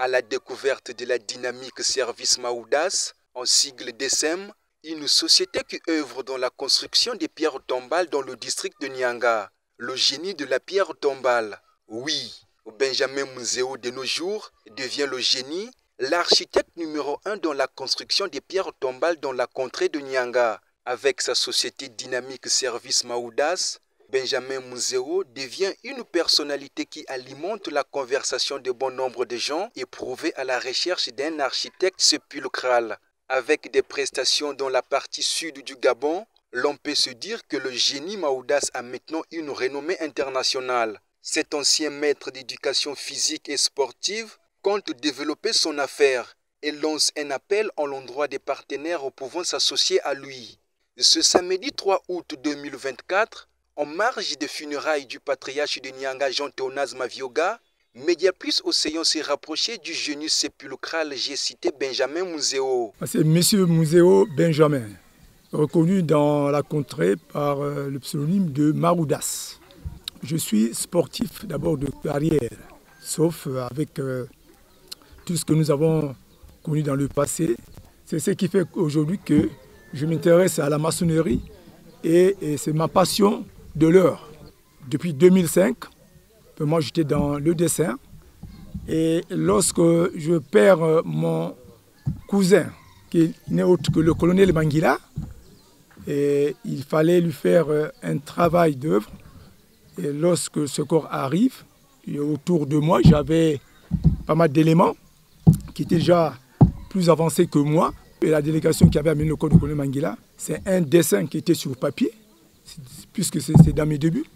à la découverte de la dynamique Service Maoudas, en sigle DSEM, une société qui œuvre dans la construction des pierres tombales dans le district de Nyanga. Le génie de la pierre tombale. Oui, Benjamin Muzeo de nos jours devient le génie, l'architecte numéro 1 dans la construction des pierres tombales dans la contrée de Nyanga. Avec sa société dynamique Service Maoudas, Benjamin Muzeo devient une personnalité qui alimente la conversation de bon nombre de gens éprouvés à la recherche d'un architecte sépulcral. Avec des prestations dans la partie sud du Gabon, l'on peut se dire que le génie Maoudas a maintenant une renommée internationale. Cet ancien maître d'éducation physique et sportive compte développer son affaire et lance un appel en l'endroit des partenaires pouvant s'associer à lui. Ce samedi 3 août 2024, en marge des funérailles du patriarche de Nyanga Jean-Théonaz Mavioga, Mediaplus Océan s'est rapproché du génie sépulcral, j'ai cité Benjamin Muzeo. C'est Monsieur Muzeo Benjamin, reconnu dans la contrée par le pseudonyme de Maoudas. Je suis sportif d'abord de carrière, sauf avec tout ce que nous avons connu dans le passé. C'est ce qui fait aujourd'hui que je m'intéresse à la maçonnerie et c'est ma passion de l'heure. Depuis 2005, moi j'étais dans le dessin et lorsque je perds mon cousin, qui n'est autre que le colonel Manguila, et il fallait lui faire un travail d'œuvre. Et lorsque ce corps arrive, et autour de moi, j'avais pas mal d'éléments qui étaient déjà plus avancés que moi. Et la délégation qui avait amené le corps du colonel Manguila, c'est un dessin qui était sur papier, puisque c'est dans mes débuts.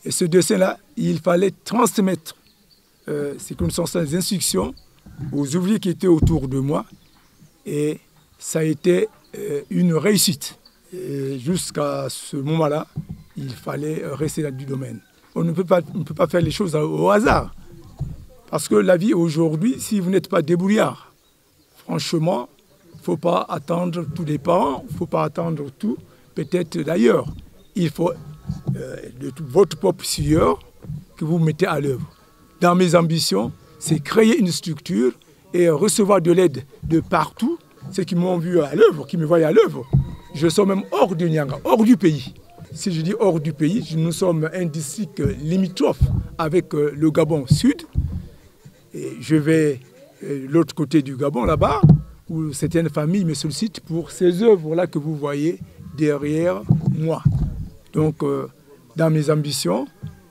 Et ce dessin-là, il fallait transmettre ces connaissances, les instructions aux ouvriers qui étaient autour de moi. Et ça a été une réussite. Et jusqu'à ce moment-là, il fallait rester dans du domaine. On ne peut pas faire les choses au hasard. Parce que la vie aujourd'hui, si vous n'êtes pas débrouillard, franchement, il ne faut pas attendre tous les parents, il ne faut pas attendre tout, peut-être d'ailleurs. Il faut de votre propre sueur que vous mettez à l'œuvre. Dans mes ambitions, c'est créer une structure et recevoir de l'aide de partout, ceux qui m'ont vu à l'œuvre, qui me voient à l'œuvre. Je suis même hors de Nyanga, hors du pays. Si je dis hors du pays, nous sommes un district limitrophe avec le Gabon Sud. Et je vais de l'autre côté du Gabon, là-bas, où certaines familles me sollicitent pour ces œuvres-là que vous voyez derrière moi. Donc, dans mes ambitions,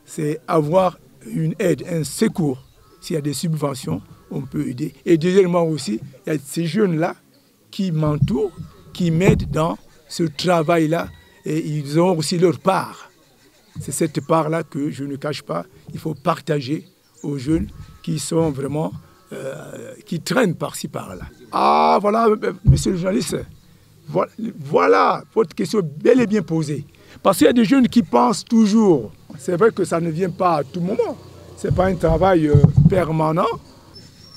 c'est avoir une aide, un secours. S'il y a des subventions, on peut aider. Et deuxièmement aussi, il y a ces jeunes-là qui m'entourent, qui m'aident dans ce travail-là. Et ils ont aussi leur part. C'est cette part-là que je ne cache pas. Il faut partager aux jeunes qui sont vraiment, qui traînent par-ci, par-là. Ah, voilà, monsieur le journaliste, voilà votre question bel et bien posée. Parce qu'il y a des jeunes qui pensent toujours. C'est vrai que ça ne vient pas à tout moment. Ce n'est pas un travail permanent.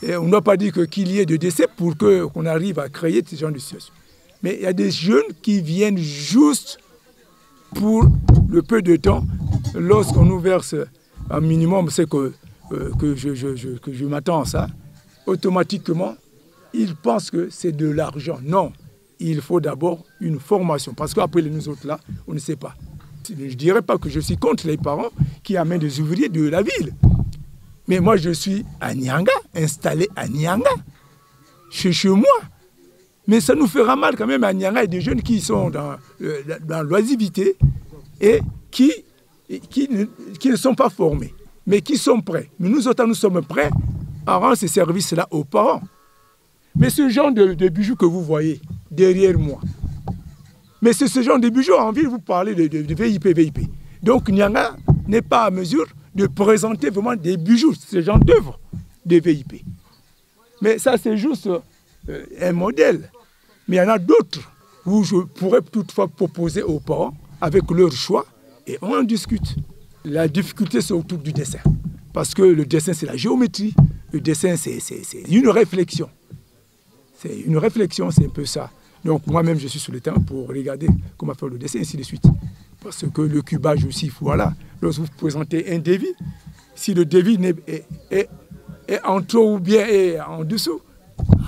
Et on ne doit pas dire qu'il y ait de décès pour qu'on arrive à créer ce genre de situation. Mais il y a des jeunes qui viennent juste pour le peu de temps. Lorsqu'on nous verse un minimum, c'est que je m'attends à ça, automatiquement, ils pensent que c'est de l'argent. Non, il faut d'abord une formation. Parce qu'après, nous autres là, on ne sait pas. Je ne dirais pas que je suis contre les parents qui amènent des ouvriers de la ville. Mais moi, je suis à Nyanga, installé à Nyanga, chez moi. Mais ça nous fera mal quand même à Nyanga, il y a des jeunes qui sont dans l'oisivité et qui ne sont pas formés, mais qui sont prêts. Mais nous autres, nous sommes prêts à rendre ces services-là aux parents. Mais ce genre de bijoux que vous voyez derrière moi, mais c'est ce genre de bijoux, en ville, vous parlez de VIP. Donc Nyanga n'est pas à mesure de présenter vraiment des bijoux, ce genre d'œuvres de VIP. Mais ça, c'est juste un modèle. Mais il y en a d'autres où je pourrais toutefois proposer aux parents avec leur choix et on en discute. La difficulté, c'est autour du dessin. Parce que le dessin, c'est la géométrie. Le dessin, c'est une réflexion. C'est une réflexion, c'est un peu ça. Donc moi-même, je suis sur le terrain pour regarder comment faire le dessin, et ainsi de suite. Parce que le cubage aussi, voilà. Lorsque vous présentez un devis, si le devis et en trop ou bien et en dessous.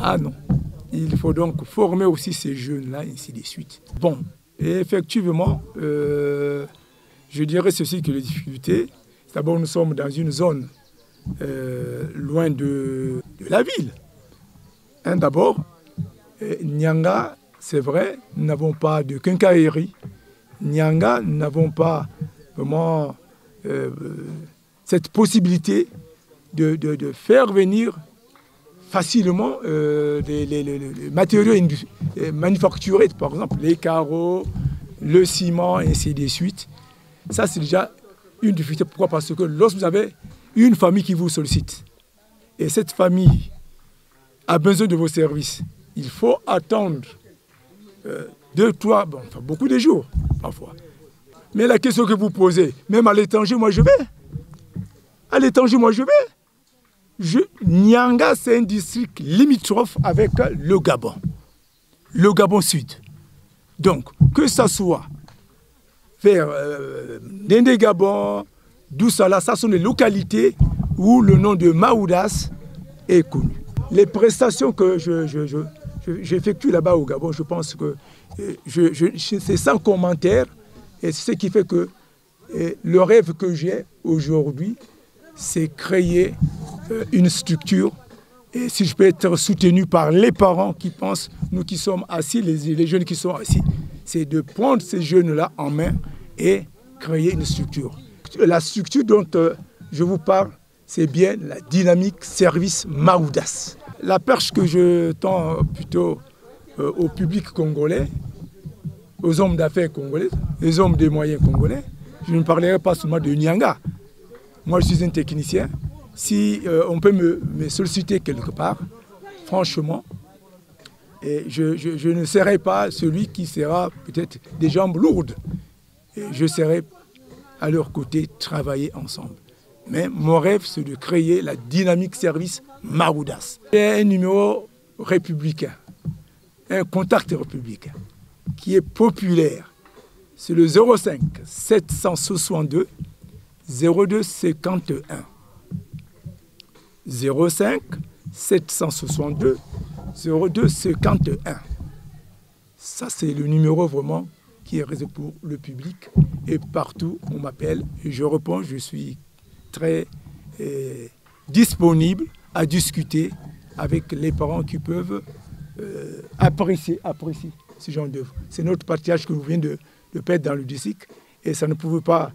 Ah non. Il faut donc former aussi ces jeunes-là, ainsi de suite. Bon, et effectivement, je dirais ceci que les difficultés, d'abord nous sommes dans une zone loin de la ville. Hein, d'abord, Nyanga, c'est vrai, nous n'avons pas de quincaillerie. Nyanga, nous n'avons pas vraiment cette possibilité de faire venir facilement les matériaux manufacturés, par exemple les carreaux, le ciment, et ainsi de suite. Ça, c'est déjà une difficulté. Pourquoi? Parce que lorsque vous avez une famille qui vous sollicite, et cette famille a besoin de vos services, il faut attendre 2, 3, bon, enfin, beaucoup de jours, parfois. Mais la question que vous posez, même à l'étranger, moi je vais. À l'étranger, moi je vais. Nyanga, c'est un district limitrophe avec le Gabon Sud. Donc, que ça soit vers Ndende Gabon, Doussala, ça sont les localités où le nom de Maoudas est connu. Les prestations que j'effectue là-bas au Gabon, je pense que c'est sans commentaire. Et c'est ce qui fait que le rêve que j'ai aujourd'hui, c'est créer une structure. Et si je peux être soutenu par les parents qui pensent, nous qui sommes assis, les jeunes qui sont assis, c'est de prendre ces jeunes-là en main et créer une structure. La structure dont je vous parle, c'est bien la dynamique service Maoudas. La perche que je tends plutôt au public congolais, aux hommes d'affaires congolais, les hommes des moyens congolais, je ne parlerai pas seulement de Nyanga. Moi, je suis un technicien. Si on peut me solliciter quelque part, franchement, et je ne serai pas celui qui sera peut-être des jambes lourdes. Et je serai à leur côté, travailler ensemble. Mais mon rêve, c'est de créer la dynamique service Maoudas. C'est un numéro républicain, un contact républicain, qui est populaire. C'est le 05 762 02 51. 05 762 02 51. Ça, c'est le numéro vraiment qui est réservé pour le public. Et partout, on m'appelle, je réponds, je suis très disponible à discuter avec les parents qui peuvent apprécier ce genre d'œuvre. C'est notre partage que nous venons de perdre dans le district et ça ne pouvait pas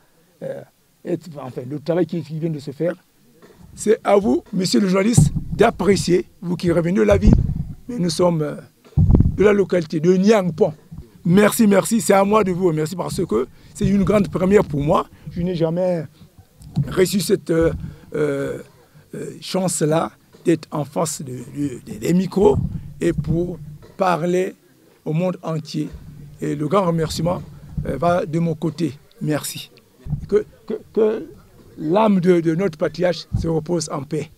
être, enfin, le travail qui vient de se faire. C'est à vous, monsieur le journaliste, d'apprécier, vous qui revenez de la ville, mais nous sommes de la localité de Nyangpon. Merci, merci, c'est à moi de vous remercier parce que c'est une grande première pour moi. Je n'ai jamais reçu cette chance-là d'être en face des micros et pour parler au monde entier. Et le grand remerciement va de mon côté. Merci. Que l'âme de notre patriarche se repose en paix.